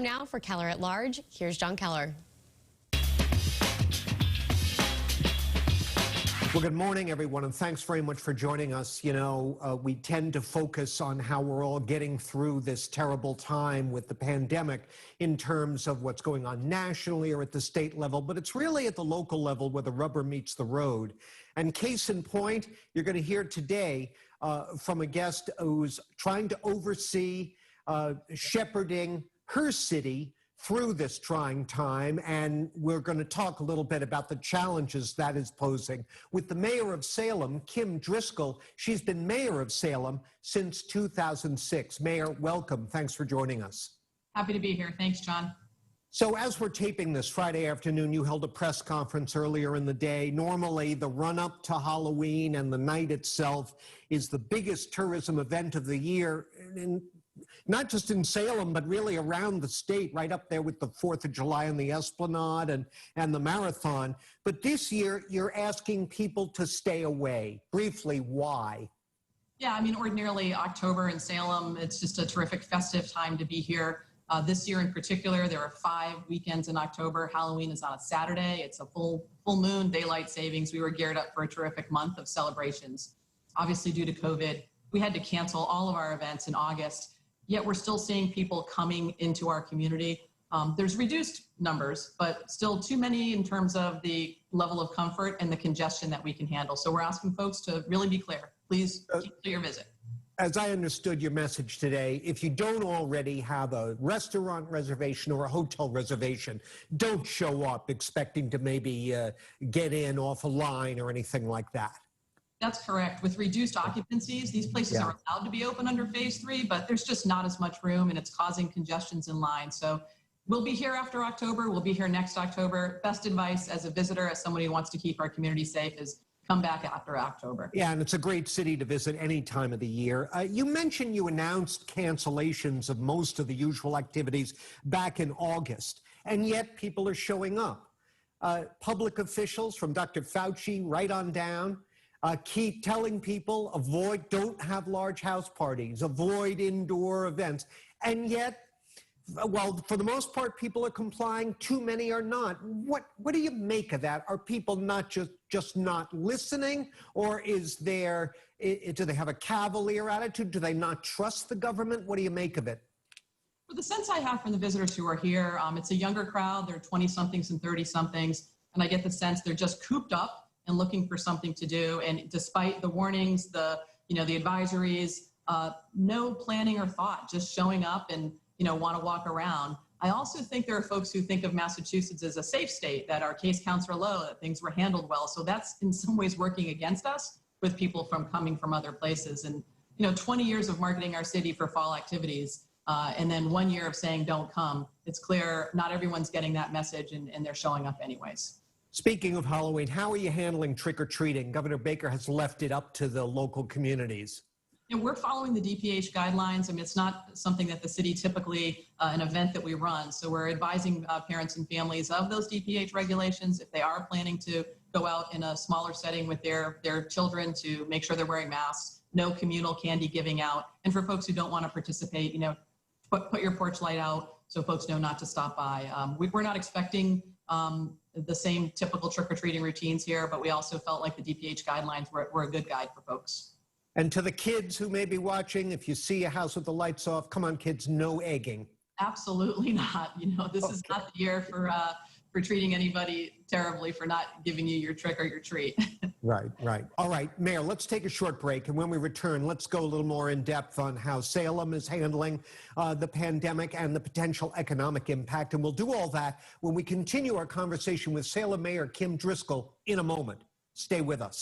Now for Keller at Large, here's John Keller. Well, good morning, everyone, and thanks very much for joining us. You know, we tend to focus on how we're all getting through this terrible time with the pandemic in terms of what's going on nationally or at the state level, but it's really at the local level where the rubber meets the road. And case in point, you're going to hear today from a guest who's trying to oversee shepherding her city through this trying time, and we're going to talk a little bit about the challenges that is posing with the mayor of Salem, Kim Driscoll. She's been mayor of Salem since 2006. Mayor, welcome. Thanks for joining us. Happy to be here. Thanks, John. So as we're taping this Friday afternoon, you held a press conference earlier in the day. Normally, the run-up to Halloween and the night itself is the biggest tourism event of the year, and not just in Salem, but really around the state, right up there with the 4th of July and the Esplanade and the Marathon. But this year, you're asking people to stay away. Briefly, why? Yeah, I mean, ordinarily October in Salem, it's just a terrific festive time to be here. This year in particular, there are 5 weekends in October. Halloween is on a Saturday. It's a full moon, daylight savings. We were geared up for a terrific month of celebrations. Obviously, due to COVID, we had to cancel all of our events in August. Yet we're still seeing people coming into our community. There's reduced numbers, but still too many in terms of the level of comfort and the congestion that we can handle. So we're asking folks to really be clear. Please cancel your visit. As I understood your message today, if you don't already have a restaurant reservation or a hotel reservation, don't show up expecting to maybe get in off a line or anything like that. That's correct. With reduced occupancies, these places are allowed to be open under phase 3, but there's just not as much room and it's causing congestions in line. So we'll be here after October. We'll be here next October. Best advice as a visitor, as somebody who wants to keep our community safe, is come back after October. Yeah, and it's a great city to visit any time of the year. You mentioned you announced cancellations of most of the usual activities back in August, and yet people are showing up. Public officials from Dr. Fauci right on down keep telling people, don't have large house parties, avoid indoor events. And yet, well, for the most part, people are complying. Too many are not. What do you make of that? Are people not just not listening, or do they have a cavalier attitude? Do they not trust the government? What do you make of it? Well, the sense I have from the visitors who are here, it's a younger crowd. They're 20-somethings and 30-somethings, and I get the sense they're just cooped up and looking for something to do. And despite the warnings, the advisories, no planning or thought, just showing up and want to walk around. I also think there are folks who think of Massachusetts as a safe state, that our case counts are low, that things were handled well. So that's in some ways working against us with people coming from other places. And 20 years of marketing our city for fall activities, and then 1 year of saying don't come. It's clear not everyone's getting that message, and they're showing up anyways. Speaking of Halloween, how are you handling trick-or-treating? Governor Baker has left it up to the local communities. We're following the DPH guidelines. I mean, it's not something that the city typically, an event that we run. So we're advising parents and families of those DPH regulations. If they are planning to go out in a smaller setting with their children, to make sure they're wearing masks, no communal candy giving out. And for folks who don't want to participate, put your porch light out so folks know not to stop by. We're not expecting the same typical trick-or-treating routines here, but we also felt like the DPH guidelines were a good guide for folks. And to the kids who may be watching, if you see a house with the lights off, come on, kids, no egging. Absolutely not. This is not the year for treating anybody terribly for not giving you your trick or your treat. Right. All right, Mayor, let's take a short break. And when we return, let's go a little more in depth on how Salem is handling the pandemic and the potential economic impact. And we'll do all that when we continue our conversation with Salem Mayor Kim Driscoll in a moment. Stay with us.